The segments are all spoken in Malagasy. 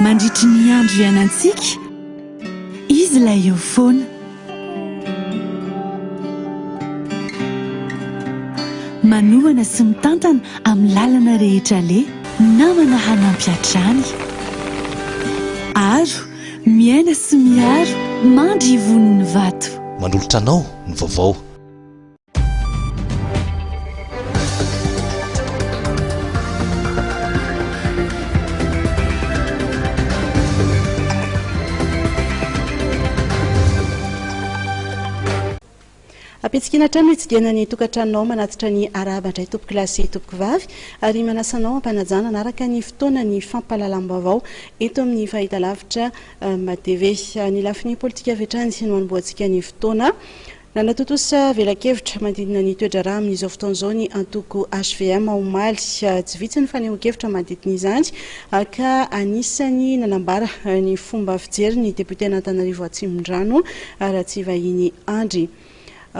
mandritry ny andro ianantsika izy ilay eo foana manohana sy mitantana amin'ny lalana rehetra le namana hanampiatrany aro miaina sy miaro mandry ivoniny vato manolotra anao ny vaovao apetsikina trano hitsidihana ny tokantranonao manatitra ny arabandray tompoky lasy tompoky vavy ary manasanao ampanajana anaraka ny fotoana ny fampahalalam-baovao eto amin'ny fahitalavitra mateve ny lafin'ny politika avetrany sy no animboantsika ny fotoana nanatotosa velakevitra manodidina ny toedrara amin'izao fotoan'izao ny antoko HVM omaly tsy vitsy ny fanehoan-kevitra manodidina izany ka anisany nanambara ny fomba fijery ny député n'Antananarivo Atsimondrano ratsy vahiny Andry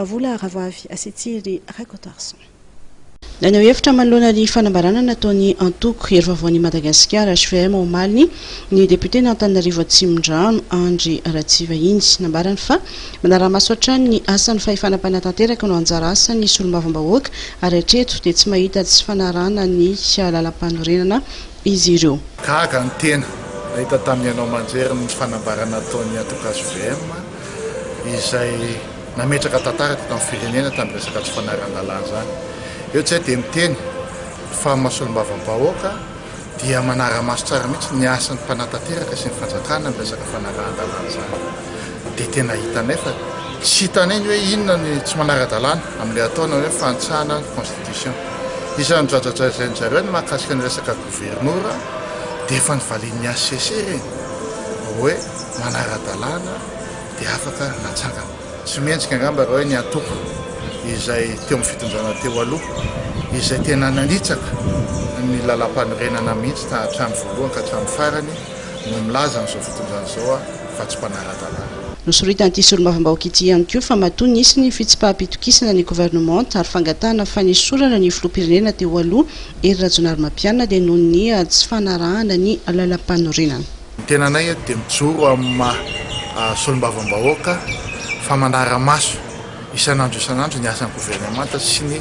vola ravavy asetsiry rakotarson nanao hevitra manoloana ny fanambarana nataony antoko hery vaovaon'i Madagasikara HVM omaly ny député n'Antananarivo Atsimondrano Andry Ratsivahiny nambarany fa manaramaso hatrany ny asan'ny fahefana-panatanteraka no anjara asany solombavam-bahoaka ary hatreto dia tsy mahita tsy fanarana ny lalam-panorenana izy ireo gaga ny tena nahita tamin'ny ianao manjery ny fanambarana nataony antoko HVM izay nametraka tantara teto amin'ny firenena tamin'ny resaka tsy fanaran-dalàna zany eo tsy hay dia miteny fa mahasolombavam-bahoaka dia manara-maso tsara mihitsy ny asan'ny mpanatanteraka sy ny fanjakana ny resaka fanaran-dalàna zany dia tena hitanay fa tsy hitanay ny hoe inona ny tsy manara-dalàna amin'ilay ataona hoe fantsahana constitution isan'ny jajajazainy zareo ny mahakasika ny resaka gouvernoura dia efa nyvalian'ny ACC reny hoe manara-dalàna dia afaka natsangana tsy mentsika angamba raha hoe ny antoko izay teo amin'ny fitondrana teo aloha izay tena nanitsaka ny lalam-panorenana mihitsy hatramin'ny voalohany ka hatramin'ny farany no milaza n'izao fitondrana izao fa tsy mpanara-dalàna nosoritan'ity solombavam-bahoaka ity ihany koa fa matoa nisy ny fitsipaham-pitokisana ny gouvernement ary fangatahana fanesorana ny filoham-pirenena teo aloha ery Rajonary Mapianina dia noho ny tsy fanarahana ny lalam-panorenana ny tenanay dia mijoro amin'ny solombavam-bahoaka fa manara-maso isan'andro ny asan'ny gouvernemanta sy ny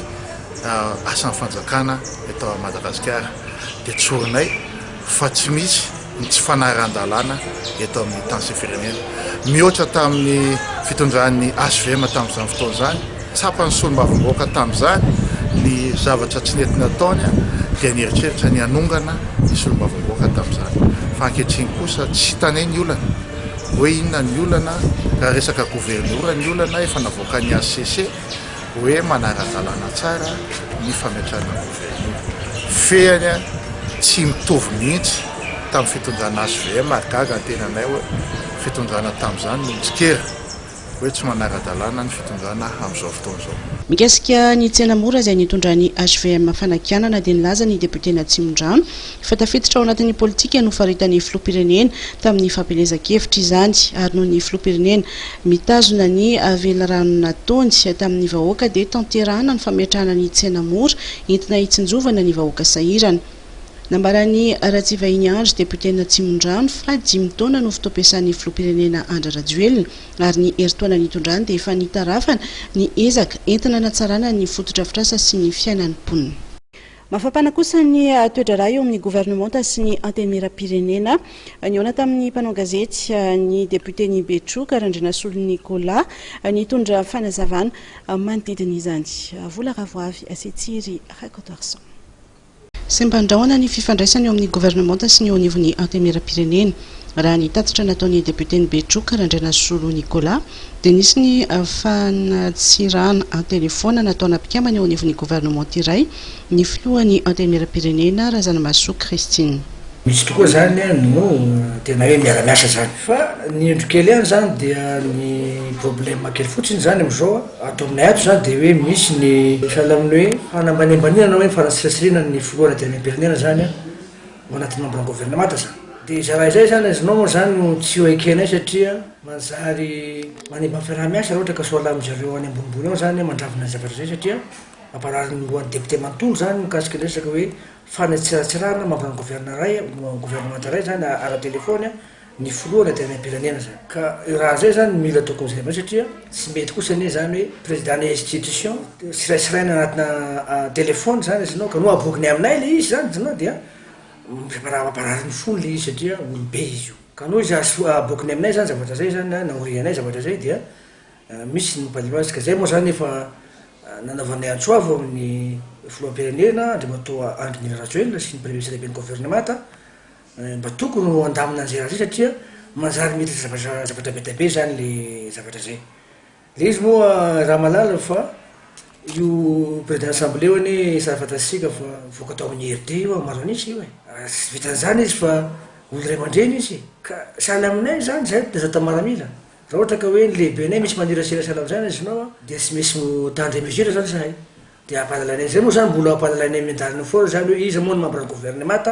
asan'ny fanjakana eto Madagasikara dia tsorinay fa tsy misy ny tsy fanaran-dalàna eto amin'ny tany sy firenena mihoatra tamin'ny fitondran'ny HVM tamin'izany fotoana zany tsapany solombavam-bahoaka tamin'izany ny zavatra tsy nety nataony dia nieritreritra ny anongana ny solombavam-bahoaka tamin'izany fa ankehitriny kosa tsy hitanay ny olana hoe inona ny olana raha resaka gouvernoura ny olana efa navoakan'ny ACC hoe manara-dalàna tsara ny fametrahana gouvernoura fehany tsy mitovy mihitsy tamin'ny fitondrana HVM ary gaga ny tenanay hoe fitondrana tamin'izany no mitsikera hoe tsy manara-dalàna ny fitondrana amin'izao fotoan'izao mikasika ny tsena mora izay nitondran'ny HVM fanakianana dia nilaza ny député n'Atsimondrano fa tafiditra ao anatin'ny politika no faritan'ny filoham-pirenena tamin'ny fampelezan-kevitra izany ary noho ny filoham-pirenena mitazona ny velarano nataony tamin'ny vahoaka dia tanterahana ny fametrahana ny tsena mora entina hitsinjovana ny vahoaka sahirana nambarany Ratsivahiny Andry député n'Atsimondrano fa 5 taona no fotoam-piasan'ny filoham-pirenena Andry Rajoelina ary ny herintaona nitondrany dia efa nitarafana ny ezaka entina natsarana ny fotodrafitrasa sy ny fiainan'ny mponina mafapana kosa ny toedrara eo amin'ny gouvernementa sy ny antenimieram-pirenena niona tamin'ny mpanao gazety ny député ny Betroka Randrinasolo Nicolas nitondra fanazavana manodidina izany vola ravoavy asetsiry rakotarson sembandraona ny fifandraisany eo amin'ny gouvernementa sy ny eo anivon'ny antenimieram-pirenena raha ny tatitra nataony député ny Betroka Randrinasolo Nicolas dia nisy ny fanatsirana an-telefona nataona mpikambana eo anivon'ny gouvernementa iray ny filohan'ny antenimieram-pirenena Razanamaso Christine misy tokoa zany no tena hoe miara-miasa zany fa ny endro kely ihany zany dia ny problème kely fotsiny zany amin'izao ato aminay ato zany dia hoe misy ny sahala amin'ny hoe fanambanimbanina hoe fanatsirasirina ny filohana antenimieram-pirenena zany ao anatin'ny membre gouvernementa zany dia izy raha izay zany azinao moa zany no tsy ho ekenay satria manjary manimba ny fiaraha-miasa raha ohatra ka soala amin'izareo any ambonimbony ao zany mandravina zavatra zay satria amparariny lohan'ny député manontolo zany mikasika resaka hoe fanetsiratsirana mampanao gouvernement ray zany ara-telefony ny filoana tena am-pirenena zany ka raha zay zany mila tokony zay satria tsy mety kosa ne zany hoe président ny institution siraisiraina anatina telefony zany izinao ka no abokiny aminay le izy zany zanao dia raha mamparariny fony le izy satria olobe izy io ka no izy abokiny aminay zany zavatra zay zany naorianay zavatra zay dia misy ny mpalima azy ka zay moa zany efa nanaovanay antsoavo amin'ny filoam-pirenena andriamatoa Andry Nirina Rajoelina sy ny premier ministre lehibe ny gouvernement mba tokony ho andamina an'izay raha zay satria manjary mety zavatra betabe zany le zavatra zay le izy moa raha malala fa io président assemblée io any sara fantatsika fa voaka atao amin'ny RD io maro anitsy io e sy vitan'izany izy fa olo ray aman-dreny izy ka sahala aminay zany zay de zata maramila raha ohatra ka hoe ny lehibenay misy manirasira sahala amin'izany izinao dia tsy misy tandre mesure zany zahay dia ampadalanay zay moa zany mbola ampadalanay miandalina foana zany hoe izy moa no mampiray gouvernement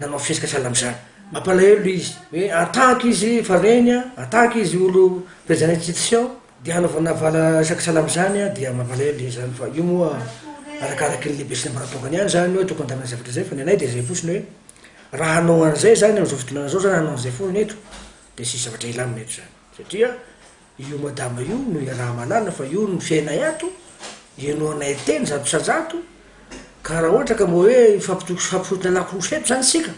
nanao fisika sahala amin'izany mampalahelo izy hoe attaque izy fareny attaque izy olo président institution dia hanaovana vala isaky sahala amin'izany dia mampalahelo izy zany fa io moa arakaraky ny lehibe sy namparatongany any zany hoe tokony andamina zavatra zay fa ny anay dia zay fotsiny hoe raha hanao an'izay zany am'izao fotoana zao zany hanao an'izay foana eto dia sisy zavatra ilamina eto zany satria io madama io no raha malala fa io no fiainay ato ianoanay teny zato ka raha ohatra ka moa hoe fampitotona lakorosy eto zany sika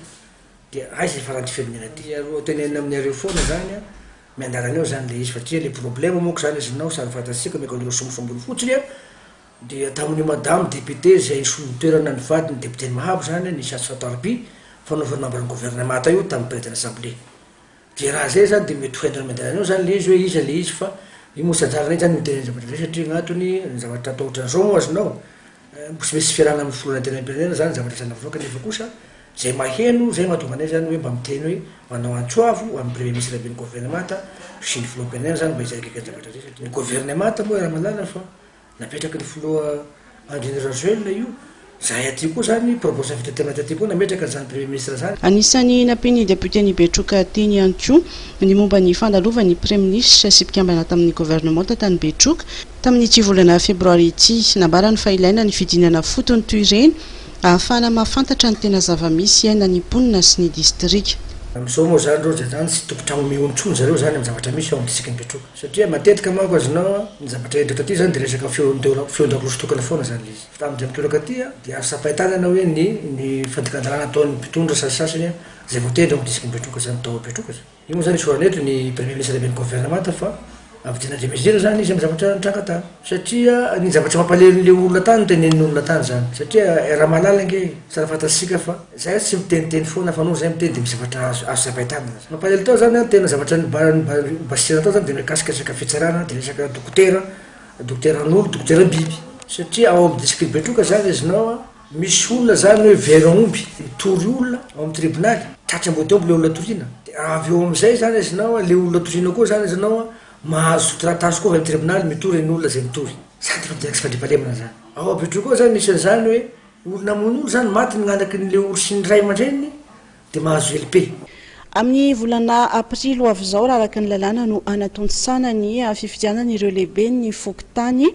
dia aiza faranty firenena ty aro tenenina amin'areo foana zany miandarana eo zany le izy satria le problème moako zany izinao sary fantatsika miakandreo sombosombony fotsiny dia tamin'io madame député zay solitoerana ny vady ny député mahabo zany ny Chasse Fatarby fanaovana membre ny gouvernement io tamin'ny président assemblée dia raha zay zany dia mety hoentina miandarana eo zany le izy hoe izy le izy fa io moa sanjaranay zany miteny zavatra zay satria gnatony zavatra atao ohatran'izao moa azinao sy misy fiarana amin'ny filona tena am-pirenena zany zavatra sanavoaka nefa kosa zay maheno zay mahatonga anay zany hoe mba miteny hoe manao antsoavo amin'ny premier ministre lehibe ny gouvernement sy ny filoam-pirenena zany mba izakaiky zavatra zay satria ny gouvernement moa raha malala fa napetraky ny filoa Andry Nirina Rajoelina io zahay aty koa zany proposition fitetehana aty koa nametraka zany premier ministre zany anisany nampiny député ny Betroka teny ihany koa ny momba ny fandalovan'ny premier ministre sy mpikambana tamin'ny gouvernement tatany Betroka tamin'ny 10 volana febroary ity nambarany fa ilaina ny fidinana fotony toy ireny ahafahana mahafantatra ny tena zava-misy aina ny mponina sy ny distrika am'izao moa zany reo zay zany sy tompotrano mihontsony zareo zany amin'ny zavatra misy ao amin'ny district ny Betroka satria matetika manko azinao ny zavatra endrika taty zany dia resaka feon-dakolosy tokana foana zany izy fa tamin'izay mitolaka aty dia asapahitanana hoe ny fandikan-dalàna ataon'ny mpitondra sasasasany zay voatendra amin'ny district ny Betroka zany tao Betroka zany io moa zany soraneto ny premier ministre lehibe ny gouvernement fa avidina ndre mesure zany izy amin'ny zavatra nitranga tany satria ny zavatra mampalelon'le olona tany no tenenin'ny olona tany zany satria raha malala nge sara fantatsika fa zay tsy miteniteny foana fa no zay miteny dia misy zavatra azo sapahitana mampalelo tao zany tena zavatra basisana tao zany dia mikasika resaka fitsarana dia resaka dokoteran'olo dokotera biby satria ao amin'ny district Betroka zany izinao misy olona zany hoe vera omby mitory olona ao amin'ny tribunaly tratra mbo teo le olona toriana dia avy eo amin'izay zany izinao le olona toriana koa zany izinao mahazo sotoratasy koa avy amin'ny tribunaly mitory ny olona zay mitory sady fampidiraka sy fandripalemana zany ao Betroka koa zany misy an'izany hoe olona mon'olo zany maty nagnanak ny le olo sy ny ray aman-dreniny dia mahazo LP amin'ny volana aprily ho avy izao raha araka ny lalàna no anatontsana ny fifidianana ireo lehibe ny fokotany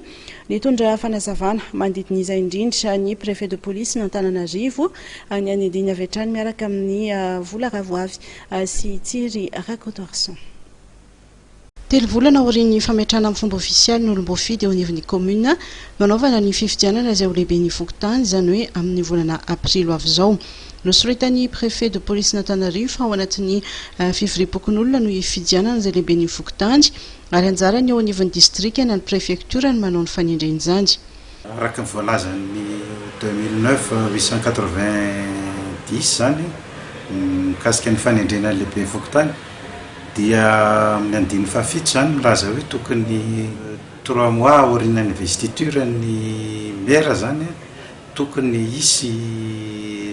nitondra fanazavana mandidin'izay indrindra ny préfet de police n'Antananarivo ny anediny avy hatrany miaraka amin'ny vola ravoavy sy Tsiry Rakotorson telo volana aorian'ny fametrahana amin'ny fomba ofisialy ny olom-boafidy eo anivon'ny commune manaovana ny fifidianana izay ho lehibe ny fokotany izany hoe amin'ny volana aprily ho avy izao nosorotan'ny préfet de police n'Antananarivo fa ao anatin'ny fivoriam-pokon'olona no hifidianana izay lehibe ny fokotany ary anjarany eo anivon'ny distrika na ny préfecture ny manao ny fanendren'izany araka ny voalazan'ny 2009 890 zany mikasika ny fanendrena lehibe ny fokotany dia amin'ny andiny fafito zany milaza hoe tokony 3 mois aorianany investiture ny maire zany tokony isy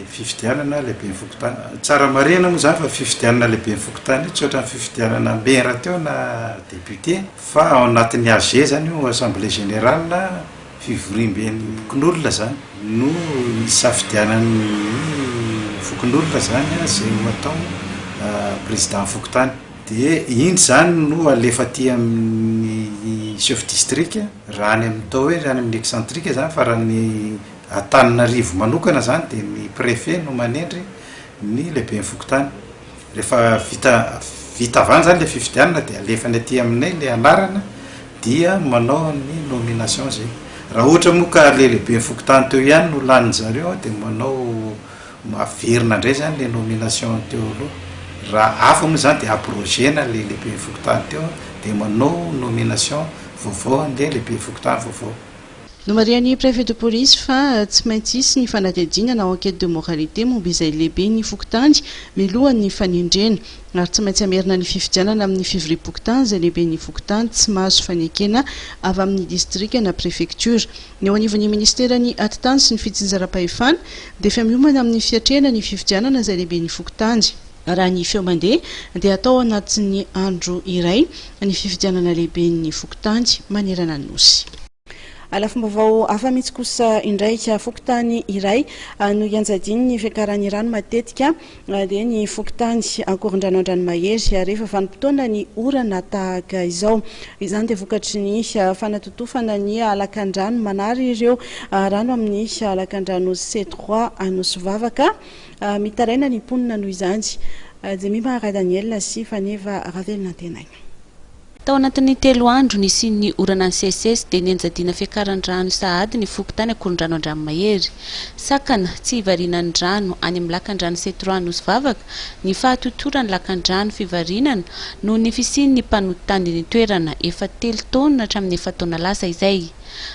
fifidianana lehibe ny fokotany tsara marena moa zany fa fifidianana lehibe ny fokotany tsy ohatra ny fifidianana maire teo na député fa ao anatin'ny AG zany io assemblée générale fivorimben'ny fokon'olona zany no isafidianany fokon'olona zany zay atao président fokotany dia iny zany no alefa ty amin'ny chef district raha any amin'ny tao hoe raha any amin'ny excentrique zany fa raha ny Antananarivo manokana zany dia ny préfet no manendry ny lehibe ny Fokontany. Rehefa vita avany zany le fifidianana dia alefany aty aminay le anarana dia manao ny nomination zay. Raha ohatra moa ka le lehibe ny Fokontany teo ihany no lanin zareo dia manao maverina indray zany le nomination teo aloha. Raha hafa moa zany dia abrogena le lehibe ny Fokontany teo dia manao nomination vaovao le lehibe ny Fokontany vaovao. Nomarian'ny préfet de police fa tsy maintsy isy ny fanadihadiana na enquête de moralité momba izay lehibe ny Fokontany milohan'ny fanendrena ary tsy maintsy amerina ny fifidianana amin'ny fivoriam-pokotany izay lehibe ny Fokontany tsy mahazo fanekena avy amin'ny district na préfecture. Ny eo anivon'ny ministera ny atitany sy ny fitsinjaram-pahefana dia efa miomana amin'ny fiatrehana ny fifidianana izay lehibe ny Fokontany. Raha ny feo mandeha dia atao anatin'ny andro iray ny fifidianana lehibe ny Fokontany manerana ny nosy. Alafombaovao hafa mihitsy kosa indraika Fokontany iray no ianjadiny ny fiakaran'ny rano matetika dia ny Fokontany ankorin-drano an-dranomahery rehefa vanim-potoana ny orana tahaka izao. Izany dia vokatry ny fanatotofana ny alakan-drano manary ireo rano amin'ny alakan-drano C3 Anosy-Vavaka mitaraina ny mponina noho izany. Jemima Daniel sy Faneva Ravelina tenay. Tao anatin'ny 3 andro nisy ny orana ny CSS dia nianjadiana fiakaran-drano sahady ny Fokontany ankorin-drano an-dranomahery. Sakana tsy ivarianan'ny rano any amin'ny lakan-drano C3 Anosy-Vavaka ny fahatotorany lakan-drano fivarinana no ny fisiany ny mpanotany ny toerana efa 3 taona hatramin'ny 7 taona lasa izay.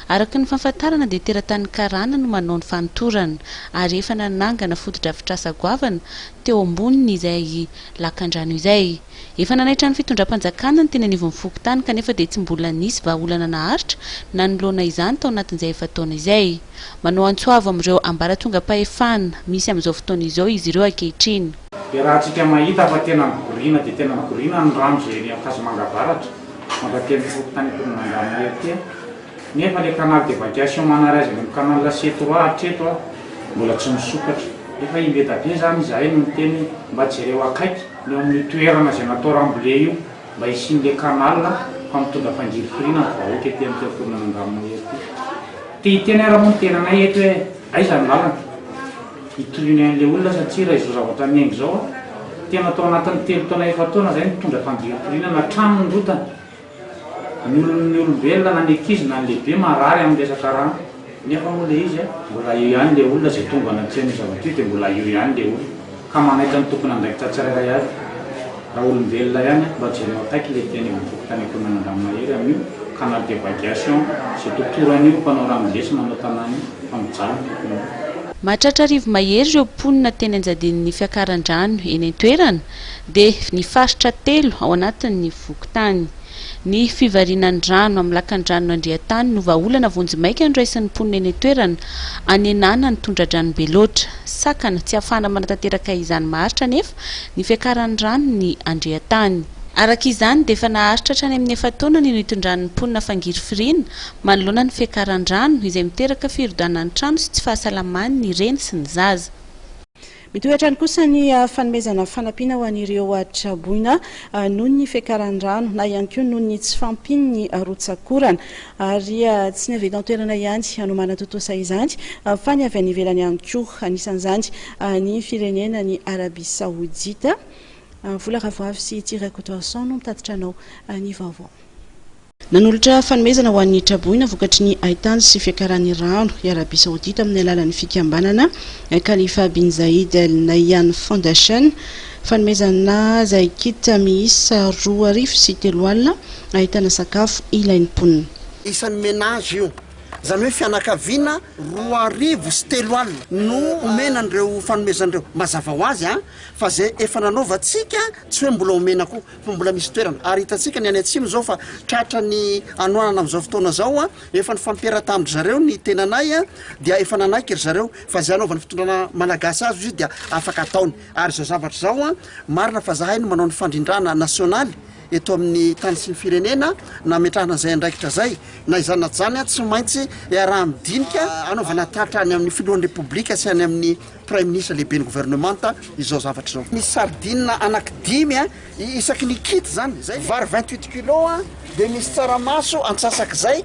Araka ny fahafantarana dia teratany Karana no manao ny fanotorana ary efa nanangana foto-drafitrasa goavana teo amboniny izay lakan-drano izay. Efa nanaitra ny fitondram-panjakana ny teny anivon'ny Fokontany kanefa dia tsy mbola nisy vahaolana naharitra na nolona izany tao anatin'izay efa taona izay. Manao antsoavo amin'ireo ambaratongam-pahefana misy amin'izao fotoana izao izy ireo ankehitriny. Dia raha antsika mahita fa tena migoriana dia tena migoriana ny rano izay ny Akazomanga avaratra mankateny Fokontany ankorin-drano aty. Nefa le canal d'évacuation manarazy amin'ny canal C3 hatreto mbola tsy misokatra. Efa imbeta be zany izahay no miteny mba jereo akaiky no amin'ny toerana izay natao rambole io mba isin'le canal fa mitondra fangirifirina ny vahoaka ety amin'ny toerana an-dranomahery ty. Teny ara-moa ny tenanay eto hoe aiza ny lalana hitoloiny an'le olona satria raha izao zavatra miaingo zao tena atao anatin'ny 3 taona efa taona zay mitondra fangirifirina na trano ny rotana. Ny olombelona na ny ankizy na ny lehibe marary amin'ny resaka rano nefa moa le izy mbola eo ihany le olona izay tonga anaty ny zavatra io dia mbola eo ihany le olona ka manaitra ny tokony andraikitra tsirairay avy raha olombelona ihany mba jereo akaiky le teny amin'ny Fokontany ankorin-drano an-dranomahery amin'io canal d'évacuation izay totorany io mpanao ramolesy manao tanàna fa mijalona. Mahatratra Rivo Mahery ireo mponina teny anjadin'ny fiakaran-drano eny an-toerana dia ny faritra 3 ao anatin'ny Fokontany. Ny fivarianan'ny rano amin'ny lakan-drano Andriatany no vahaolana vonjimaika andraisan'ny mponina eny an-toerana anenana ny tondra-drano be loatra. Sakana tsy ahafahana manatanteraka izany maharitra nefa ny fiakaran'ny rano ny Andriatany. Araka izany dia efa naharitra hatrany amin'ny 7 taona ny nitondran'ny mponina fangirifirina manoloana ny fiakaran'ny rano izay miteraka firodanan'ny trano sy tsy fahasalaman'ny ny reny sy ny zaza. Mitoetra ny kosa ny fanomezana fanampiana ho an'ireo traboina noho ny fiakaran'ny rano na ihany koa noho ny tsy fampiny ny rotsakorana ary tsy ny avy eto an-toerana ihany no manatotosa izany fa ny avy any ivelany ihany koa anisan'izany ny firenena ny Arabia Saoudita. Vola Ravoavy sy Thierry Cotorson no mitatitra anao ny vaovao. Nanolotra fanomezana ho an'ny traboina vokatry ny ahitany sy fiakaran'ny rano i Arabia Saoudita amin'ny alalan'ny fikambanana Khalifa bin Zayed Al Nahyan Foundation. Fanomezana izay kita miisa 2 arivo sy 3 alina ahitana sakafo ilain'ny mponina. Isan'ny ménage io zany hoe fianakaviana 2 arivo sy 3 alina no omena an'ireo fanomezan'ireo mazava ho azy fa zay efa nanaovantsika tsy hoe mbola omena koa fa mbola misy toerana ary hitantsika ny any atsimo zao fa tratra ny anoanana amin'izao fotoana zao efa ny fampiarata amindry zareo ny tenanay dia efa nanaiky ry zareo fa zay anaovan'ny fitondrana malagasy azy izy dia afaka ataony ary zao zavatra zao marina fa zahay no manao ny fandrindrana nasionaly eto amin'ny tany sy ny firenena na metrahana zay andraikitra zay na izanat zany a tsy maintsy raha midinika anaovana tratra any amin'ny filohan'ny repoblika sy any amin'ny premier ministre lehibe ny gouvernementa izao zavatra zao misy sardine anankidimy a isaky ny kity zany zay vary 28 kilo a de misy tsaramaso antsasaky zay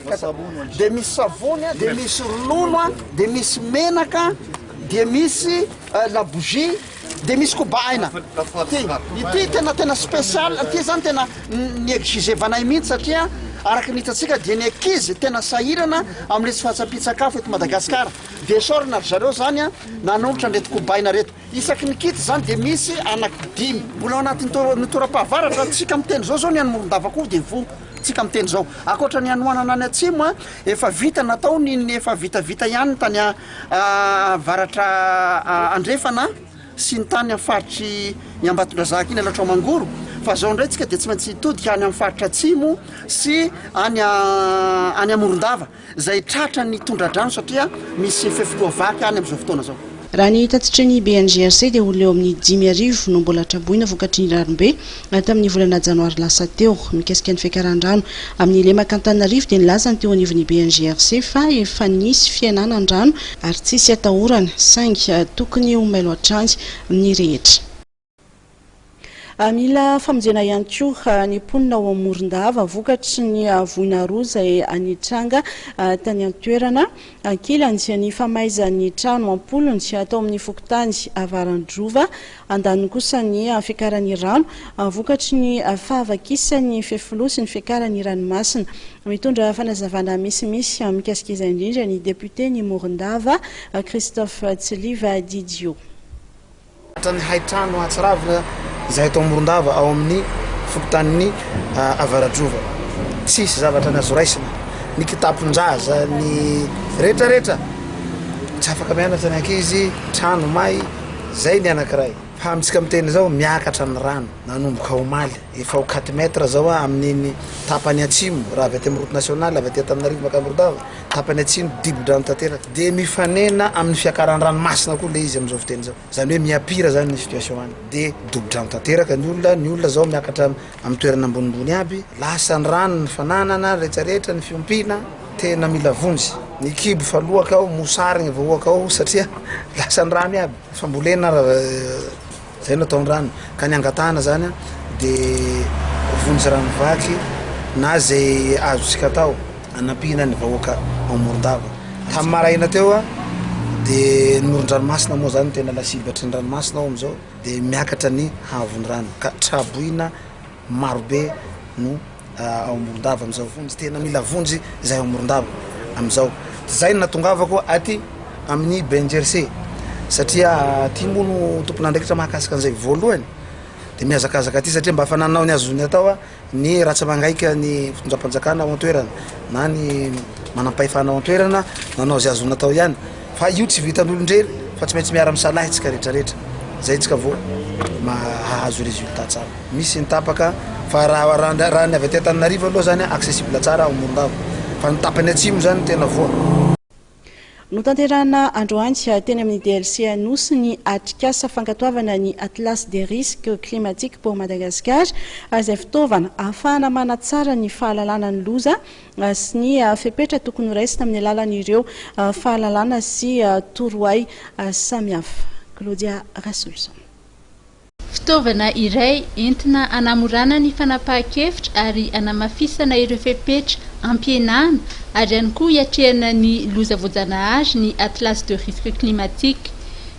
de misy savony a de misy ronono a de misy menaka de misy labougie de misy kobaina ity tena spécial ty zany tena ny exigevanahy mihitsy satria araky nitatsika dia ny ankizy tena sahirana am'le tsy fahatsapitsakafo eto Madagasikara de sorina zareo zany a nanombotra ndreto kobaina reto isaky ny kity zany de misy anankidimy mbola ao anatin'ny notora-pahavaratra tsika miteny zao ny anomoron-dava koa de vo tsika miteny zao akoatra ny anoanana any atsimo a efa vita natao ny efa vitavita ihany tany varatra andrefana sy ny tany amin'ny faritry ny Ambatondrazaka iny alatra mangoro fa zao ndray tsika de tsy maintsy todika any amin'ny faritra atsimo sy any Amorondava zay tratra ny tondradrano satria misy fefiloha vaky any amin'izao fotoana zao raha ny tatsitry ny BNGRC dia oleo amin'ny 10,000 no mbola traboina vokatry ny rarombe tamin'ny volana janoary lasa teo mikasika ny fiakaran-drano amin'ny Lemakantanarivo dia nilaza ny teo anivon'ny BNGRC fa efa nisy fiainanan-drano ary tsisy atahorana saingy tokony ho mailo atrangy ny rehetra. Mila famonjena ihany koa ny mponina ao Amorondava vokatry ny voina roa izay anitranga tany an-toerana ankilany ny famaizan'ny trano ampolony atao amin'ny fokotany Avarandrova andany kosa ny fiakaran'ny rano vokatry ny fahavakisany fefilo sy ny fiakaran'ny ranomasina mitondra fanazavana misimisy mikasika izay indrindra ny député ny Morondava Christophe Tsiliva Didio. Trano haitrano atsiravina izay atao Morondava ao amin'ny fokotanin'ny Avaradrova tsisy zavatra nazo raisina ny kitapon-draza ny rehetrarehetra tsy afaka mianatra ny ankizy trano may zay ny anankiray fa amitsika miteny zao miakatra ny rano nanomboka omaly efa ho 4 metra zao amin'ny tapany atsimo raha avy aty amin'ny route nationale avy aty Antananarivo Makambordava tapany atsimo dibo-drano tanteraka de mifanena amin'ny fiakaran-dranomasina koa le izy am'izao foteny zao zany hoe miapira zany ny situation any de dobo-drano tanteraka ny olona zao miakatra amin'ny toerana ambonimbony aby lasa ny rano ny fananana rehetrarehetra ny fiompina tena mila vonjy ny kibo falohaka ao mosarigny vahoaka ao satria lasa ny rano aby fambolena zay no atao ny rano ka ny angatana zany de vonjy rano vaky na zay azontsika atao anampina ny vahoaka ao Morondava tamin'ny maraina teo de noron-dranomasina moa zany tena lasibatry ny ranomasina ao am'izao de miakatra ny havony rano ka traboina marobe no ao Morondava am'izao vonjy tena mila vonjy zay ao Morondava am'izao zay natongavako aty amin'ny BNGRC satria ty mono tompon'andraikitra mahakasika an'izay voalohany de miazakazaka aty satria mba afananao ny azony atao ny ratsamangaiky ny fitondram-panjakana ao an-toerana na ny manampahefana ao an-toerana nanao zay azony atao ihany fa io tsy vitan'olon-drery fa tsy maintsy miara misalahy tsika rehetrarehetra zay tsika vao mahazo résultat tsara misy ny tapaka fa raha ny avy aty Antananarivo aloha zany accessible tsara ao Morondava fa ny tapany atsimo zany tena voa no tanterana androany teny amin'ny DLC anosy ny atrikasa fankatoavana ny atlas des risques climatiques pour Madagascar izay fitaovana ahafahana manatsara ny fahalalana ny loza sy ny fepetra tokony raisina amin'ny alalan'ireo fahalalana sy torohay samihafa. Claudia Rasulson. Fitaovana iray entina anamorana ny fanapahan-kevitra ary anamafisana ireo fepetra ampihenana ary ihany koa hiatrehana ny loza voajanahary ny atlas de risque climatique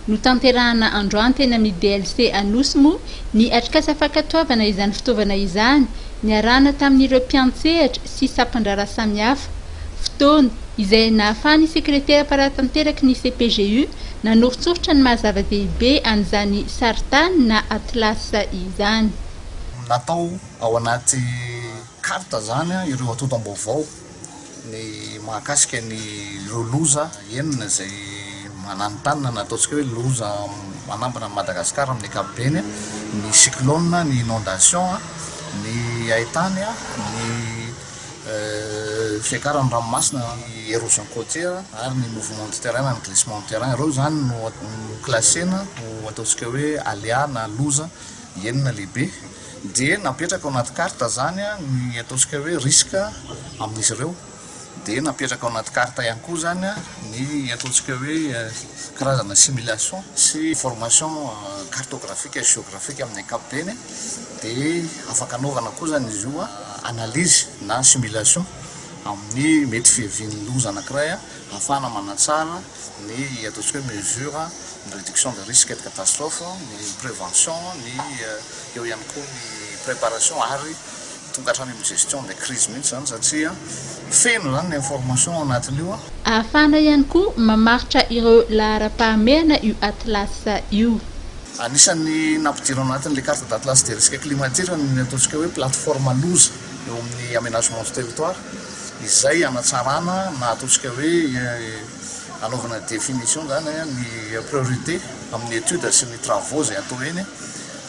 no tanterahana androany teny amin'ny DLC anosy moa ny atrikasa fankatoavana izany fitaovana izany niarahana tamin'ireo mpiantsehatra sy sampan-draharaha samihafa fotoana izay nahafahany sekretera paratanteraky ny CPGU nanoritsoritra ny mahazava-dehibe an'izany saritany na atlas izany natao ao anaty karta zany ireo atotam-baovao ny mahakasika ny ireo loza enina zay mananontany na ataontsika hoe loza manambana Madagasikara amin'ny ankapobeny ny cyclone ny inondation ny haitany ny fiakaran'ny ranomasina ny érosion côtière ary ny mouvement de terrain ny glissement de terrain ireo zany no classena ho ataontsika hoe aléa na loza enina lehibe dia napetraka ao anaty karta zany a ny ataontsika hoe riska amin'izy ireo dia napetraka ao anaty karta ihany koa zany a ny ataontsika hoe karazana simulation sy formation cartographique et géographique amin'ny ankapobeny dia afaka anaovana koa zany izy io a analyse na simulation amin'ny mety fihevian'ny loza anankiray a afahana manatsara ny ataontsika hoe mesure ny réduction de risque de catastrophe ny prévention ny eo ihany koa ny préparation ary tonga hatrany amin'ny gestion de crise mihitsy zany satria feno zany ny information ao anatin'io a ahafahana ihany koa mamaritra ireo lahara-pahamehana io atlas io anisan'ny nampidira anatin'le carte d'atlas de risque climatique ny ataontsika hoe plateforme loza eo amin'ny aménagement du territoire izay anatsarana na ataontsika hoe anaovana définition zany ny priorité amin'ny étude sy ny travaux zay atao eny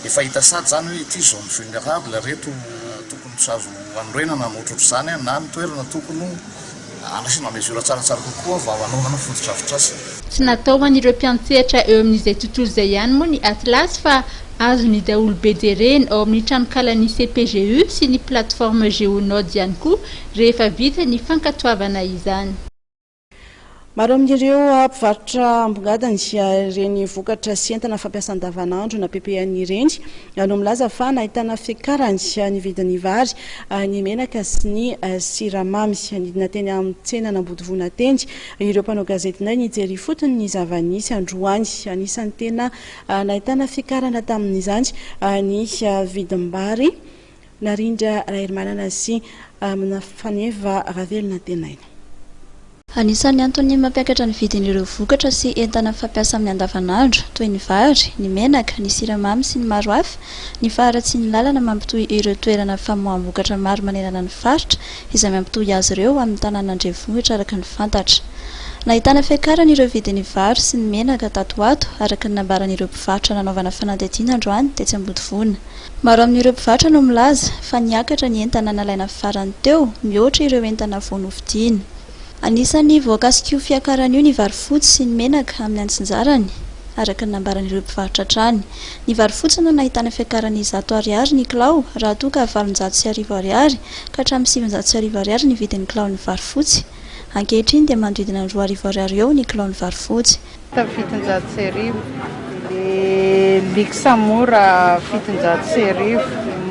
efa hita sady zany hoe ity zone vulnérable reto tokony tsy azo anorenana notrotro zany na ny toerana tokony anasina mesure tsaratsara kokoa va anaovana fotodrafitrasa tsy natao hoan'ireo mpiantsehatra eo amin'izay tontolo izay ihany moa ny atlas fa azo ny daholo be jereny ao amin'ny tranokalany CPGU sy ny plateforme géonode ihany koa rehefa vita ny fankatoavana izany. Maro amin'ireo mpivarotra ambongadany ireny vokatra sy entana fampiasa andavanandro na PPN ireny no milaza fa nahitana fiakarany ny vidin'ny vary, ny menaka sy ny siramamy nidina teny amin'ny tsena Ambodivona teny. Ireo mpanao gazetinay nijery fotony ny zava-nisy androany anisan'ny tena nahitana fiakarana tamin'izany ny vidim-bary narindra Rairimanana sy Faneva Ravelona tenaina. Anisan'ny antony mampiakatra ny vidin'ireo vokatra sy entana fampiasa amin'ny andavanandro toy ny vary, ny menaka, ny siramamy sy ny maro hafa, ny faharatsy ny lalana mampitohy ireo toerana famoaham-bokatra maro manerana ny faritra izay mampitohy azy ireo amin'ny tanàna andrenivohitra araka ny fantatra. Nahitana fiakarana ireo vidin'ny vary sy ny menaka tatoato araka ny nambaran'ireo mpivarotra nanaovana fanadihadiana androany tetsy Ambodivona. Maro amin'ireo mpivarotra no milaza fa niakatra ny entana nalaina farany teo mihoatra ireo entana vao novidiana. Anisan'ny voankasik'io fiakarana io ny vary fotsy sy ny menaka amin'ny antsinjarany araka ny nambaran'ireo mpivarotra trany. Ny vary fotsy no nahitana fiakarana 100 ariary ny kilao raha toa ka 710 ariary ka hatramin'ny 710 ariary ny vidin'ny kilao ny vary fotsy. Ankehitriny dia manodidina 2 ariary eo ny kilao ny vary fotsy. Fitonjato-sy liksa mora fitonjato-sy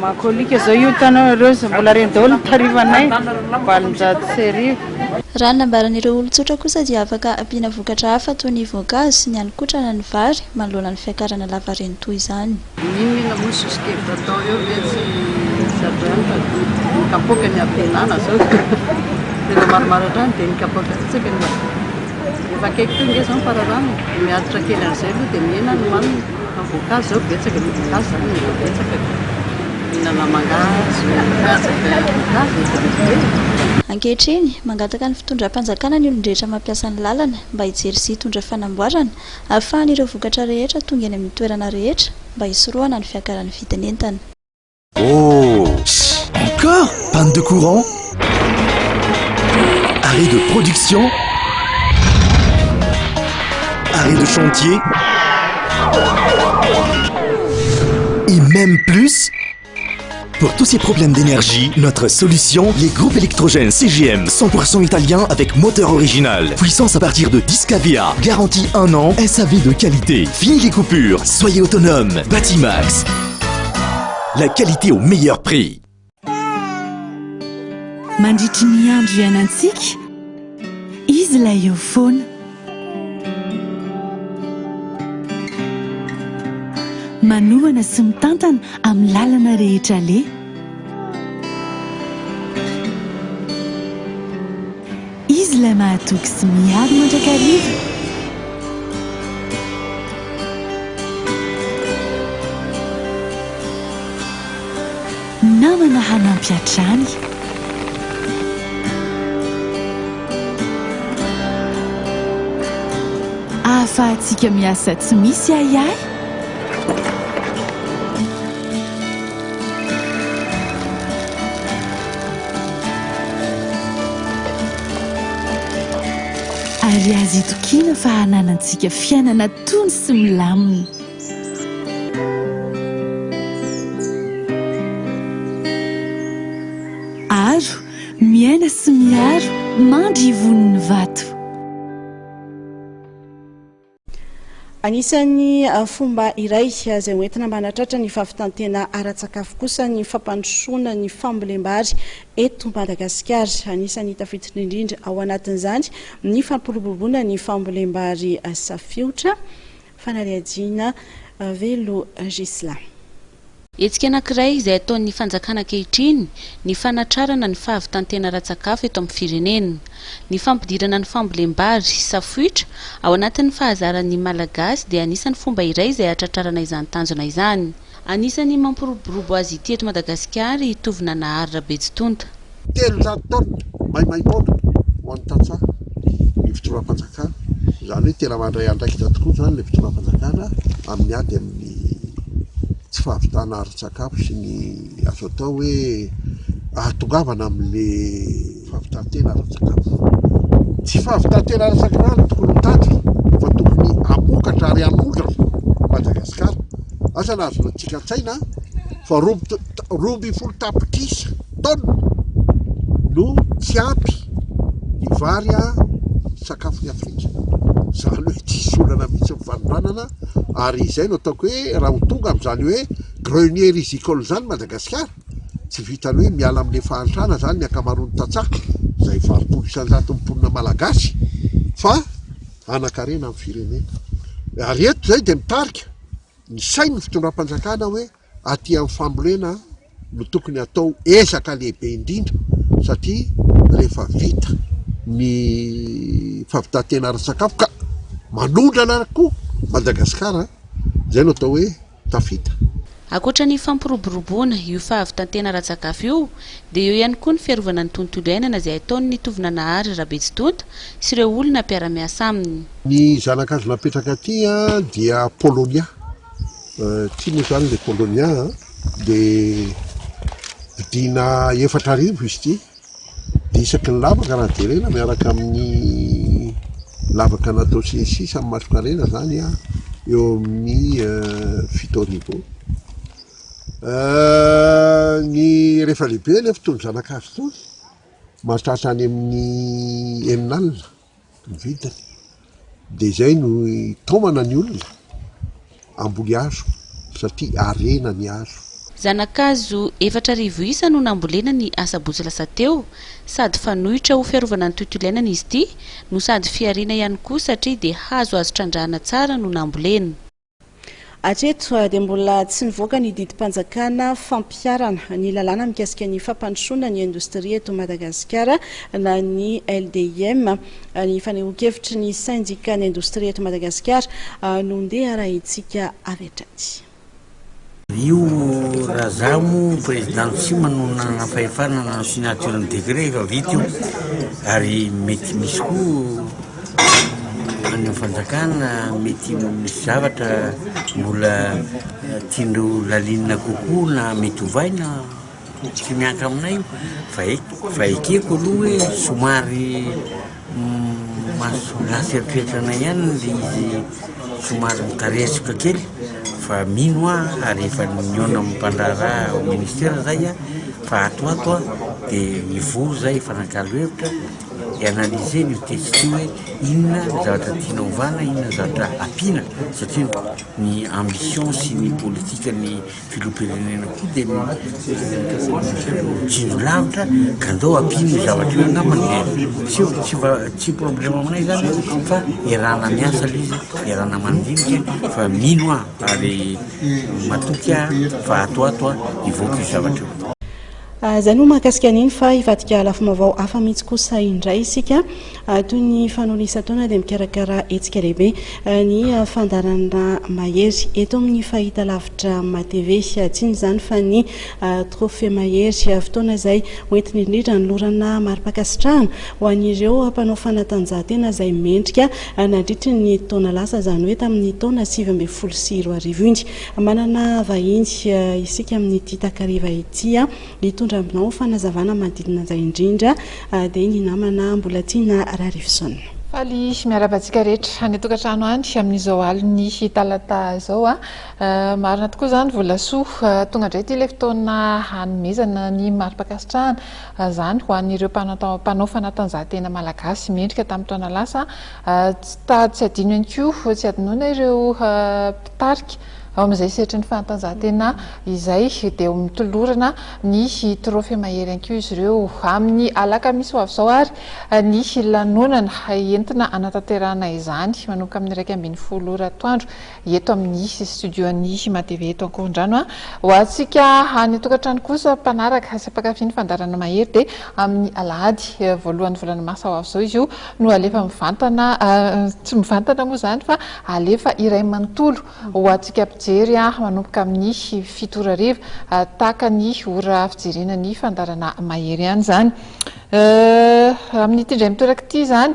makolika zao io tanao ireo mbola reny daholo tarivanay valonjato-sy raha nambaran'ireo olon-tsotra kosa dia afaka ampiana vokatra hafa toy ny voankazo sy ny hanin-kotrana ny vary manoloana ny fiakarana lava reny toy izany. Mimina moa sosikevitra atao eo metsy sadrany kapoka ny ampianana zao dia maromaro hatrany dia nikapoka tsika ny efa akaiky toy nge zao fararano miaditra kely an'izay aloha dia mihena ny manina voankazo zao betsaka ny voankazo zany ny betsaka mihinana mangahazo ankehitriny mangataka ny fitondram-panjakana ny olon-drehetra mampiasa ny lalana mba hijery sy hitondra fanamboarana ahafahan'ireo vokatra rehetra tonga eny amin'ny toerana rehetra mba hisorohana ny fiakaran'ny vidiny entana. Oh, encore panne de courant, arrêt de production, arrêt de chantier et même plus. Pour tous ces problèmes d'énergie, notre solution, les groupes électrogènes CGM 100% italien avec moteur original. Puissance à partir de 10 kVA, garantie 1 an, SAV de qualité. Fini les coupures, soyez autonome. Batimax, la qualité au meilleur prix. Mandritry ny andro ianantsika, izy lay eo foana. Manohana sy mitantana amin'ny lalana rehetra le. Izy lay mahatoky sy miady mandrakariva. Namana hanampy hatrany. Ahafahantsika miasa tsy misy ahiahy. Ary azy itokina fa hananantsika fiainana tony sy milamina. mena sy miaro mandry ivoniny vato. Anisan'ny fomba iray izay hoentina manatratra ny fahavitantena ara-tsakafo kosa ny fampandrosoana ny fambolem-bary eto Madagasikara. Anisan'ny tafiditra indrindra ao anatin'izany ny fampiroboroboana ny fambolem-bary safiotra. Fanariadiana Velo Gisla. Hetsika anankiray izay ataon'ny fanjakana ankehitriny ny fanatrarana ny fahavitantena ara-tsakafo eto amin'ny firenena. Ny fampidirana ny fambolem-bary safoitra ao anatin'ny fahazaran'ny malagasy dia anisan'ny fomba iray izay atratrarana izany tanjona izany. Anisan'ny mampiroborobo azy ity eto Madagasikara itovina Nahary Rabetsitondra. 300 taona maimaimpona ho an'ny tantsaha ny fitondram-panjakana. Izany hoe tena mandray andraikitra tokoa izany ilay fitondram-panjakana amin'ny ady amin'ny tsy fahavitana ara-tsakafo sy ny azo atao hoe ahatongavana amin'ilay fahavitantena ara-tsakafo. Tsy fahavitantena ara-tsakafo tokony mitady fa tokony hamokatra ary hanolotra Madagasikara. Asa nahazo antsika an-tsaina fa 12 tapitrisa taona no tsy ampy ny vary sakafo ny Afrika. Izany hoe tsisy olana mihitsy mifanondranana ary izay no ataoko hoe raha ho tonga amin'izany hoe grenier rizicole zany Madagasikara tsy vitany hoe miala amin'ny fahantrana zany ny ankamaroan'ny tantsaha izay 700 mponina malagasy fa anakarena amin'ny firenena. Ary eto izay dia mitarika ny sainy fitondram-panjakana hoe aty amin'ny fambolena no tokony atao ezaka lehibe indrindra satria rehefa vita ny fahavitantena ara-tsakafo ka manondrana koa Madagasikara izay no atao hoe tafita. Ankoatra ny fampiroboroboana io fahavitantena ara-tsakafo io dia eo ihany koa ny fiarovana ny tontolo iainana izay ataon'ny tovina Nahary Rabetsitondra sy ireo olona mpiara-miasa aminy. Ny zanak'azo napetraka aty dia Polonia. Tia moa zany ilay Polonia dia vidina 4,000 izy ity. Dia isaky ny lavaka raha jerena miaraka amin'ny lavaka natao sisisa amin'ny masokarena zany eo amin'ny 7,000. Ny rehefa lehibe nefa tony zanak'azo tony mahatratra any amin'ny 9 alina ny vidiny. Dia izay no taomana ny olona amboly hazo satria arena ny hazo. Zanak'azo 4,000 isa no nambolena ny asabotsy lasa teo sady fanohitra ho fiarovana ny tontolo iainana izy ity no sady fiariana ihany koa satria dia hazo azo trandrahana tsara no nambolena. Hatreto dia mbola tsy nivoaka ny didim-panjakana fampiarana ny lalàna mikasika ny fampandrosoana ny indostria eto Madagasikara na ny LDIM. Ny fanehoan-kevitry ny syndicat ny indostria eto Madagasikara no ndeha arahitsika avy hatrany. Io raha zaho mo président tsy manona nafahefana na signature ny décret efa vita io ary mety misy koa any amin'ny fanjakana mety misy zavatra mbola tiandreo lalinina kokoa na mety hovaina tsy mianka aminay io fa ekeko aloha hoe somary lasa eritreritranay ihany le izy somary mitaresika kely fa mino ary efa niona amin'ny mpandraharaha au ministère zay fa atoato dia mivory zay fanakalo hevitra ianaliser ny testi hoe inona zavatra tiana ovana inona zavatra ampiana satria ny ambition sy ny politika ny filoham-pirenena koa dia tsindro lavitra ka andao ampiana zavatra io angamany tsy problème aminay zany fa iarahana miasa le izy iarahana mandinika fa mino ary matoky fa atoato ivoaka io zavatra io. Izany no mahakasika an'iny fa hivadika lafim-baovao hafa mihitsy kosa indray isika toy ny fanorisataona dia mikarakara hetsika lehibe ny fandarana mahery eto amin'ny fahita lavitra matv tsiny izany fa ny trophée mahery fotoana izay hoentina indrindra ny lorana mari-pakasitrahana ho an'ireo mpanao fanatanjahantena izay mendrika nandritry ny taona lasa izany hoe tamin'ny taona 2024 iny. Manana vahiny isika amin'ny ity takariva ity hitondra aminao fanazavana manodidina izay indrindra dia ny namana mbola tiana Rarifson. faly miarabantsika rehetra any tokantrano any amin'izao aliny talata izao marina tokoa zany volasoa tonga indray ty le fotoana hanomezana ny mari-pakasitrahana zany ho an'ireo mpanao fanatanjahantena malagasy mendrika tamin'ny taona lasa tsy adino ihany koa tsy adinoina ireo mpitarika ao amin'izay sehatry ny fanatanjahantena izay dia mitolorana ny trophée mahery ihany koa izy ireo amin'ny alakamisy ho avy izao ary ny lanonana entina anatanterahana izany manomboka amin'ny 1:30 ratoandro eto amin'ny studioan'ny matv eto Ankorondrano ho antsika any tokantrano kosa mpanaraka sy mpakafy ny fandarana mahery dia amin'ny alahady voalohan'ny volana mars ho avy izao izy io no alefa mivantana tsy mivantana moa zany fa alefa iray manontolo ho antsika jery manomboka amin'ny 7 ariva tahaka ny ora fijerena ny fandarana mahery ihany zany amin'ny tindray mitoraka ity zany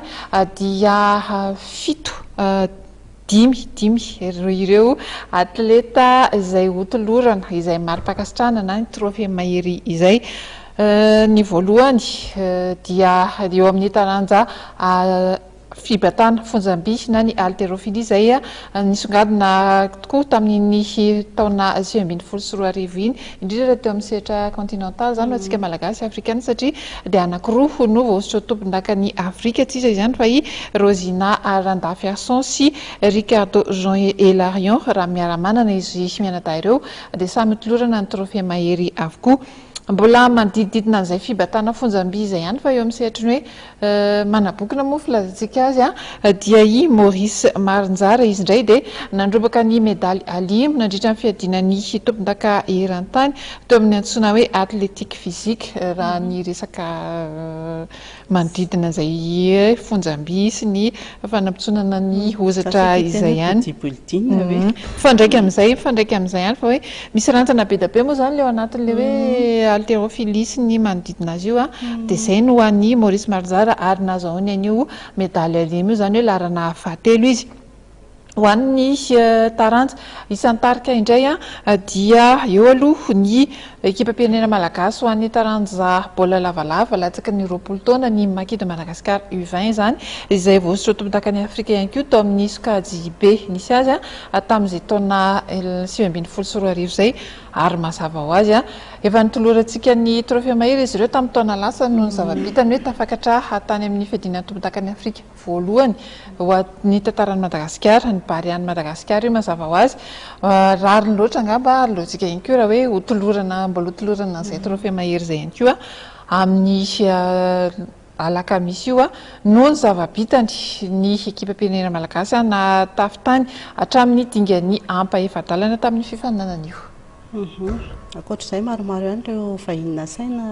dia 5 ireo atleta izay hotolorana izay mari-pakasitrahana na ny trophée mahery izay ny voalohany dia eo amin'ny taranja fibatana fonjam-by na ny haltérophilie izay nisongadina tokoa tamin'ny taona 2023 iny indrindra teo amin'ny sehatra continental zany atsika malagasy afrikana satria dia anankiroa no voaositra tompon-daka ny Afrika tsisa izany fa i Rosina Randafy-Arson sy Ricardo Jean Elarion raha miara-manana izy mianadahy ireo dia samy mitolorana ny trophée mahery avokoa mbola manodidididina an'izay fibatana fonjam-by izay ihany fa eo amin'ny sehatry ny hoe manabokona moa filazantsika azy dia i Maurice Marinjara izy indray dia nandrobaka ny medaly alimo nandritra ny fiadinany tompon-daka eran-tany teo amin'ny antsoina hoe athlétique physique raha ny resaka manodidina izay fonjam-by sy ny fanampitsonana ny ozatra izay ihany fandraiky amin'izay ihany fa hoe misy rantsana be da be moa zany leo anatin'le hoe haltérophilie sy ny manodidina azy io dia izay no an'ny Maurice Marinjara ary nahazoany an'io medaly alimo io zany hoe larana fahatelo izy ho an'ny taranja isan'ny tarika indray dia eo aloha ny équipe-pirenena malagasy ho an'ny taranja baolina lavalava latsaka ny 20 taona ny Maki de Madagascar U20 zany izay voasitra tompon-daka ny Afrika ihany koa tao amin'ny sokajy be nisy azy tamin'izay taona 2023 izay ary mazava ho azy efa nitolorantsika ny trophée mahery izy ireo tamin'ny taona lasa noho ny zava-bitany hoe tafakatra tany amin'ny fiadinana tompon-daka ny Afrika voalohany ho ny tantaran'i Madagasikara ny Barian'i Madagasikara io mazava ho azy rariny loatra angamba ary loantsika ihany koa raha hoe mbola hotolorana an'izay trophée mahery izay ihany koa amin'ny alakamisy io noho ny zava-bitany ny équipe-pirenena malagasy na tafitany hatramin'ny dingan'ny ampa efadalana tamin'ny fifaninanana io ankoatr'izay maromaro ihany ireo vahiny saina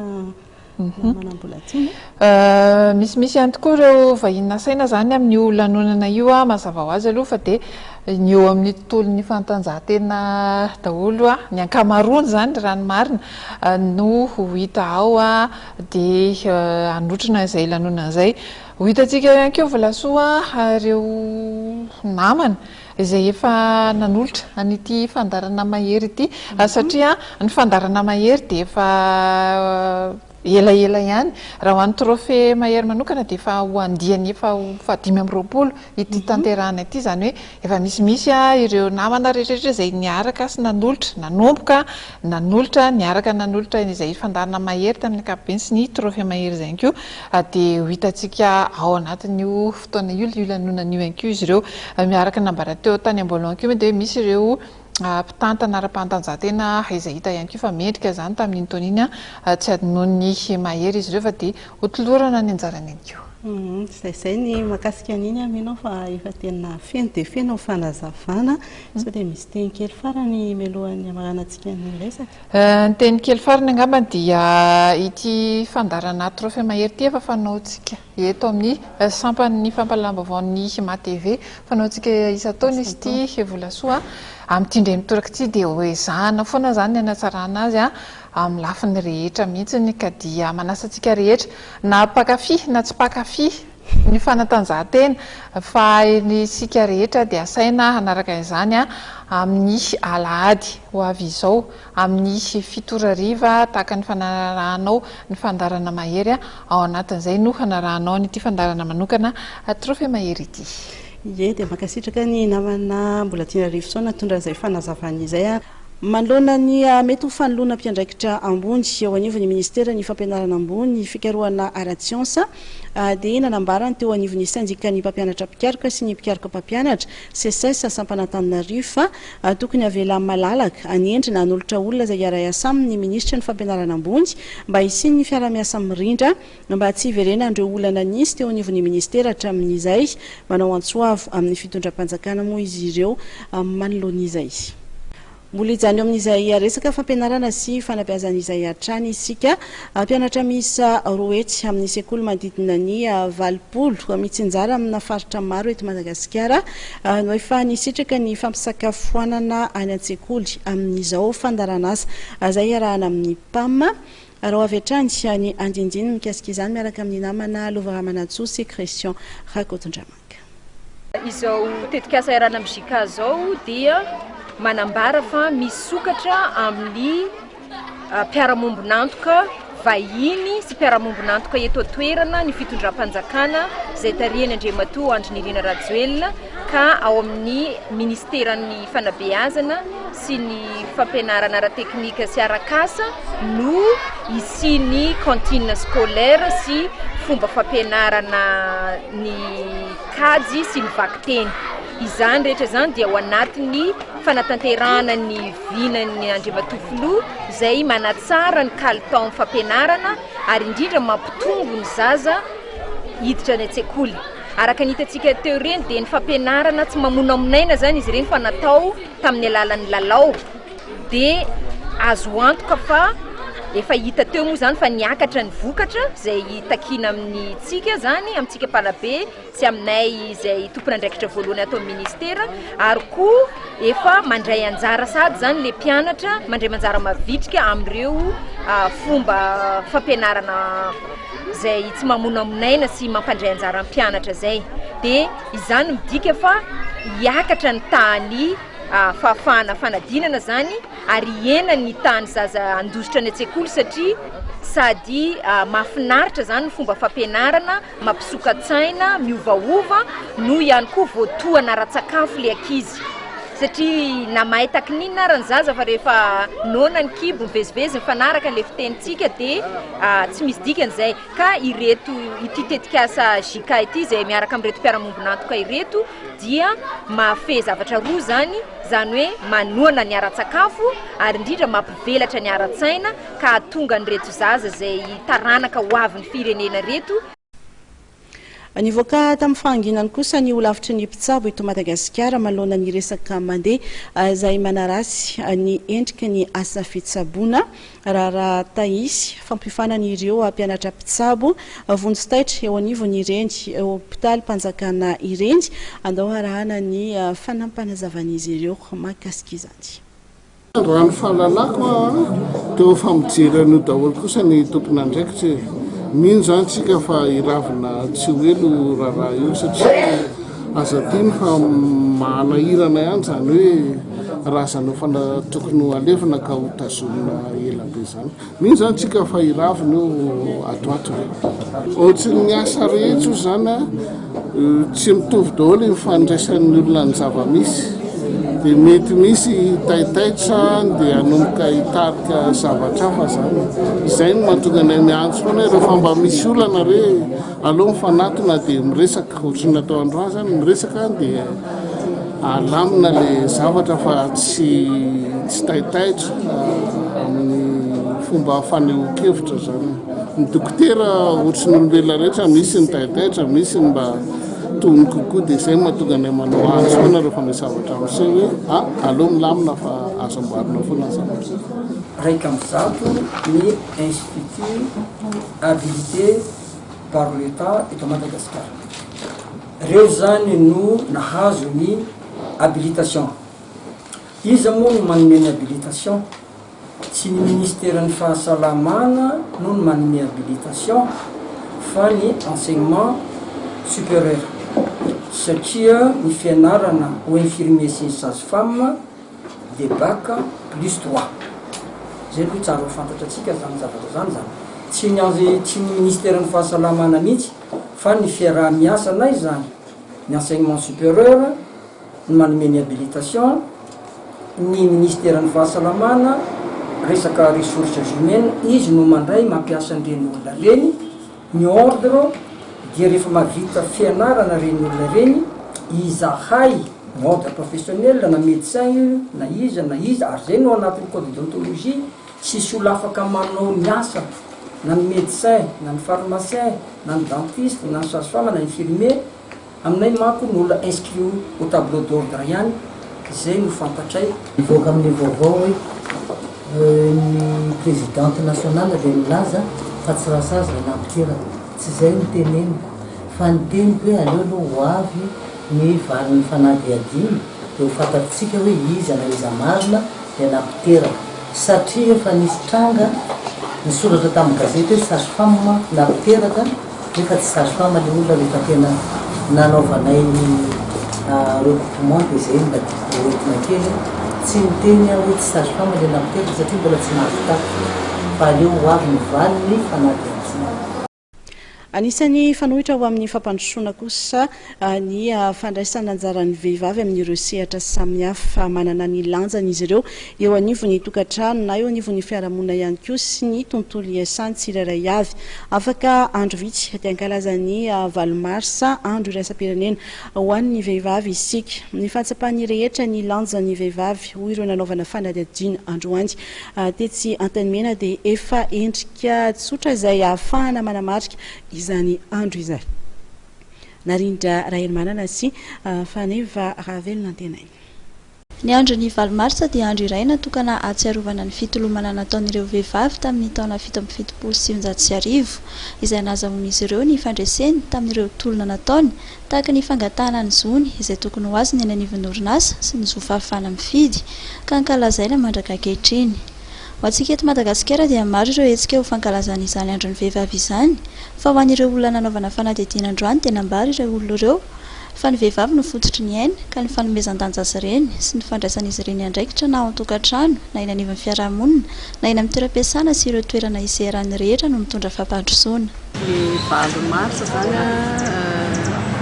misy ihany tokoa ireo vahiny saina zany amin'io lanonana io mazava ho azy aloha fa dia ny eo amin'ny tontolon'ny fanatanjahantena daholo ny ankamaroany zany raha ny marina no hita ao dia anotrina izay lanonana izay ho hitantsika ihany koa volasoa ireo namana izay efa nanolotra an'ity fandarana mahery ity satria ny fandarana mahery dia efa ela ihany raha ho an'ny trophée mahery manokana dia efa ho andiany efa 520 ity tanterahana ity zany hoe efa misy ireo namana rehetrarehetra izay niaraka sy nanomboka nanolotra niaraka nanolotra izay fandarana mahery tamin'ny ankapobeny sy ny trophée mahery izay ihany koa dia ho hitantsika ao anatin'io fotoana io lanonana io ihany koa izy ireo miaraka nambara teo tany am-boalohany koa dia misy ireo mpitantana ara-panatanjahantena izay hita ihany koa fa mendrika zany tamin'iny taona iny tsy adinoany mahery izy ireo fa dia hotolorana ny anjarany ihany koa zay ny makasika an'iny aminao fa efa tena feno dia feno fanazavana sao dia misy teny kely farany melohan'ny amaranantsika ny resaka ny teny kely farany angamba dia ity fandarana trophée mahery ity efa fanaontsika eto amin'ny sampan'ny fampalaam-baovaon'ny matv fanaontsika isa-taona izy ity volasoa amin'ny tindray mitoraka ity dia hoezahana foana zany ny anatsarana azy amin'ny lafiny rehetra mihitsy ka dia manasantsika rehetra na pakafy na tsy pakafy ny fanatanjahantena fa ny sika rehetra dia asaina hanaraka izany amin'ny alahady ho avy izao amin'ny 7 riva tahaka ny fanarahanao ny fandarana mahery ao anatin'izay no hanarahanao nyity fandarana manokana trophée mahery ity. Ie dia makasitraka ny namana mbola tiana rivo saona tondra izay fanazavany izay manoloana ny mety ho fanoloana mpiandraikitra ambony eo anivon'ny ministera ny fampianarana ambony ny fikarohana ara-tsiansa dia nanambarany teo anivon'ny syndikany mpampianatra mpikaroka sy ny mpikaroka mpampianatra CSS Sampanantananarivo fa tokony avela malalaka anyendrina hanolotra olona izay iara-iasa aminy ministra ny fampianarana ambony mba hisiny ny fiara-miasa mirindra mba tsy hiverena andreo olana nisy teo anivon'ny ministera hatramin'izay manao antsoavo amin'ny fitondram-panjakana moa izy ireo manoloan'izay. Mbola ijany amin'izay resaka fampianarana sy fanabeazan'izay hatrany isika mpianatra misa roetsy amin'ny sekoly manodidina ny valopolo mitsinjara amina faritra maro eto Madagasikara no efa nisitraka ny fampisakafoanana any an-tsekoly amin'izao fandarana asa izay arahana amin'ny PAM raha avy hatrany ny andinjiny mikasika izany miaraka amin'ny namana Lovaramanatsy sy Christian Rakotondramanga. Izao tetikasa iarana amin'ny JICA zao dia manambara fa misokatra amin'ny mpiara-mombonantoka vahiny sy mpiara-mombonantoka eto toerana ny fitondram-panjakana izay tarihany Andriamatoa Andry Nirina Rajoelina ka ao amin'ny ministeran'ny fanabeazana sy ny fampianarana ara-teknika sy arakasa no isiny cantine scolaire sy fomba fampianarana ny kajy sy ny vakiteny. Izany rehetra zany dia ao anatin'ny fanatanterahana ny vinan'ny Andriamatoa filoha izay manatsara ny kalitao fampianarana ary indrindra mampitombo ny zaza hiditra ny an-tsekoly. Araka ny hitantsika teo ireny dia ny fampianarana tsy mamono aminaina zany izy ireny fa natao tamin'ny alalan'ny lalao dia azo antoka fa efa hita teo moa zany fa niakatra ny vokatra izay takina amin'ny tsika zany amintsika mpanabe sy aminay izay tompon'andraikitra voalohany ato amin'ny ministera ary koa efa mandray anjara sady zany le mpianatra mandray manjara mavitrika amin'ireo fomba fampianarana izay tsy mamono aminaina sy mampandray anjara amin'ny mpianatra zay dia izany midika fa hiakatra ny tany fahafahana fanadinana zany ary hena ny tany zaza andositra ny an-tsekoly satria sady mahafinaritra zany ny fomba fampianarana mampisoka-tsaina miovaova no ihany koa voatoana ara-tsakafo le ankizy satria na mahay takinina ary ny zaza fa rehefa nona ny kibo mivezivezy mifanaraka le fitenitsika dia tsy misy dikany izay ka ireto ity tetikasa JICA ity izay miaraka amin'ireto mpiara-mombonantoka ireto dia mahafehy zavatra roa zany hoe manoana ny ara-tsakafo ary indrindra mampivelatra ny ara-tsaina ka tonga nyreto zaza izay taranaka ho avy ny firenena reto. Nivoaka tamin'ny fahanginany kosa ny olavitry ny mpitsabo eto Madagasikara manoloana ny resaka mandeha izay manarasy ny endrika ny asa fitsaboana raha taisy fampifanana ireo mpianatra mpitsabo vonjy-taitra eo anivony Irendy hôpitaly mpanjakana Irendy andao arahana ny fanampanazavana ireo mahakasika izany. Raha ny fahalalako teo famojerany daholo kosa ny tompon'andraikitra mino zany tsika fa iravina tsy hoelo raha io satria aza tiny fa manahirana ihany zany hoe raha zany fana tokony alevina ka ho tazomina ela be zany mino zany tsika fa iravina io atoato ohatsy ny asa rehetra zany tsy mitovy daholo mifandraisan'ny olona ny zava-misy dia mety misy taitaitra dia hanomboka hitarika zavatra hafa zany izay no mahatonga anay miantso foana rehefa mba misy olana re aloha mifanatona dia miresaka ohatrany natao androany zany miresaka dia alamina le zavatra fa tsy taitaitra amin'ny fomba faneho-kevitra zany ny dokotera ohatrany olombelona rehetra misy ny taitaitra misy ny mba tony kokoa dia izay mahatonga anay manao azy foana rehefa misy zavatra amin'izay hoe aloha milamina fa azo amboarina foana zavatra raika mizato ny institut habilité par l'État eto Madagasikara reo zany no nahazo ny habilitation iza moa no manome ny habilitation tsy ny ministeran'ny fahasalamana no manome habilitation fa ny enseignement supérieur satria ny fianarana ho infirmier sy ny sage-femme de bac plus 3 zay aloha tsara ho fantatra atsika zany zavatra zany zany tsy tsy ny ministère ny fahasalamana mihitsy fa ny fiaraha-miasanay zany ny enseignement supérieur ny manome ny habilitation ny ministère ny fahasalamana resaka ressources humaines izy no mandray mampiasa an'ireny olona reny ny ordre dia rehefa mavita fianarana reny olona reny izahay ordre professionnel na médecin na izy ary zay no anatin'ny code déontologie sisy olo afaka manao miasa na ny médecin na ny pharmacien na ny dentiste na ny sage-femme na infirmier aminay manko ny olona inscrit au tableau d'ordre ihany zay no fantatray mivoaka amin'ny vaovao hoe ny présidente nationale dia milaza fa tsy rasazy le nampiteraka tsy zay no teneny fa ny teniko hoe aleo aloha ho avy ny valiny fanady adiny dia ho fantatsika hoe izy ana iza marina dia nampiteraka satria efa nisy tranga nisoratra tamin'ny gazety hoe sage-femme nampiteraka nefa tsy sage-femme le olona rehefa tena nanaovanay recoupement dia zay mba oetina kely tsy miteny hoe tsy sage-femme le nampiteraka satria mbola tsy nahafitaka fa aleo ho avy ny valiny fanady adiny. Anisan'ny fanohitra ho amin'ny fampandrosoana kosa ny fandraisana anjaran'ny vehivavy amin'ireo sehatra samihafa manana ny lanjany izy ireo eo anivon'ny tokantrano na eo anivon'ny fiarahamonina ihany koa sy ny tontolo iasan'ny tsirairay avy. Afaka andro vitsy dia ankalazan'ny 8 marsa andro iraisam-pirenena ho an'ny vehivavy isika. Ny fahatsapany rehetra ny lanjan'ny vehivavy ho ireo nanaovana fanadihadiana androany tetsy Antanimena dia efa endrika tsotra izay ahafahana manamarika izany andro izay. Narindra Rahelmanana sy Faneva Ravelona tenay. Ny andro ny 8 marsa dia andro iray natokana ahatsiarovana ny fitolomana nataon'ireo vehivavy tamin'ny taona 1770 izay nahazahoan'izy ireo ny fandreseny tamin'ireo tolona nataony tahaka ny fangatahana ny zony izay tokony ho azy ny anivon'ny orinasa sy ny zofahafana mifidy ka ankalazaina mandraka ankehitriny. Ho antsika eto Madagasikara dia maro ireo hetsika ho fankalazana izany andron'ny vehivavy izany fa ho an'ireo olona nanaovana fanadihadiana androany dia nambara ireo olona ireo fa ny vehivavy no fototry ny aina ka ny fanomezan-danja azy ireny sy ny fandraisan'izy ireny andraikitra na ao an-tokantrano na eny anivon'ny fiarahamonina na eny amin'ny toeram-piasana sy ireo toerana iseran'ny rehetra no mitondra fampandrosoana. Ny 8 marsa zany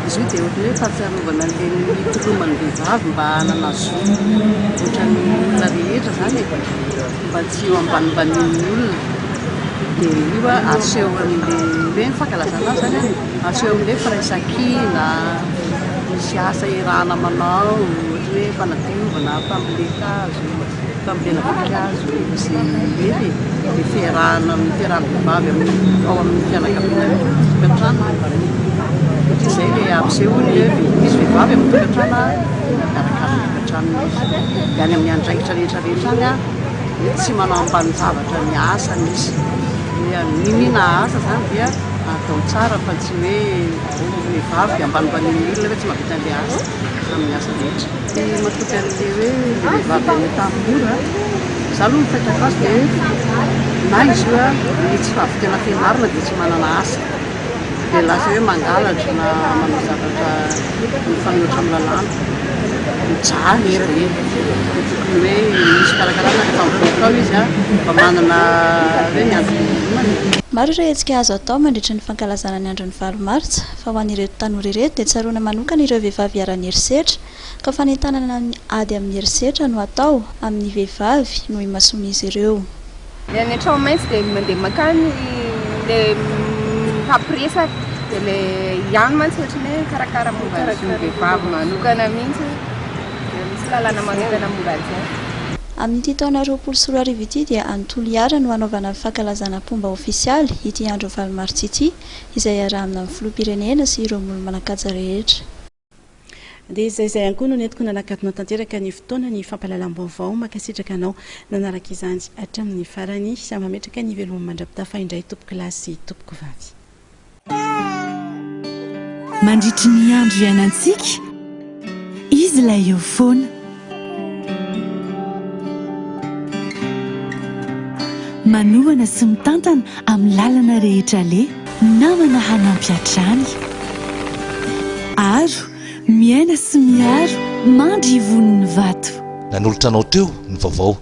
izy io dia ohatra hoe fahatsiarovana an'ireny mitoloman'ny vehivavy mba hanana zo ohatran'ny olona rehetra zany mba tsy eo ambanibanin'ny olona dia io aseho amin'ilay hoe fankalazana azy zany aseho amin'ilay firaisan-kina misy asa irahana manao ohatra hoe fanadiovana fambolekazo fambolena voninkazo sy hoe dia fiarahana amin'ny fiaraha-vehivavy ao amin'ny fianakaviana tokantrano izay le ampisehony misy vehivavy amin'ny tokantrano miarakara tokantrano izy dia any amin'ny andraikitra rehetrarehetra any tsy manao ampanjavatra ny asa misy mimina asa zany dia atao tsara fa tsy hoe vehivavy ambanibanin'ny olona fa tsy mahavita an'ilay asa amin'ny asa rehetra. Ny matoka an'ilay hoe vehivavy amin'ny tambora za aloha mipetraka azy dia na izy io ny tsy fahavitana fianarana dia tsy manana asa dia lasa hoe mangalatra na manao zavatra mifanohitra amin'ny lalàna mijaly izy tokony hoe misy karakarana rehefa mivoaka ao izy mba manana hoe mianjomana. Maro ireo hetsika azo atao mandritra ny fankalazana ny andron'ny 8 marsa fa ho an'ireto tanora ireto dia tsaroana manokana ireo vehivavy iarany herisetra ka fanentanana ny ady amin'ny herisetra no atao amin'ny vehivavy no imasoana izy ireo. Ny any an-trano maintsy dia mandeha makany le fampiresaka dia le ihany mantsy ohatran'ny hoe karakara momba ny vehivavy manokana mihitsy misy lalàna manokana momba azy. Amin'ity taona 2024 ity dia anontolo ihara no hanaovana fankalazana pomba ofisialy ity andro 8 marsa ity izay arahana amin'ny filoham-pirenena sy ireo olona manan-kaja rehetra. Dia izay ihany koa no nentiko nanakatona tanteraka ny fotoana ny fampahalalam-baovao makasitraka anao nanaraka izany hatramin'ny farany sy mametraka ny veloma mandrapitafa indray tompoko lahy sy tompoko vavy. Mandritry ny andro iainantsika izy ilay eo foana. Manohana sy mitantana amin'ny lalana rehetra le namana hanampy hatrany. aro miaina sy miaro mandry ivoniny vato nanolotra anao teo ny vaovao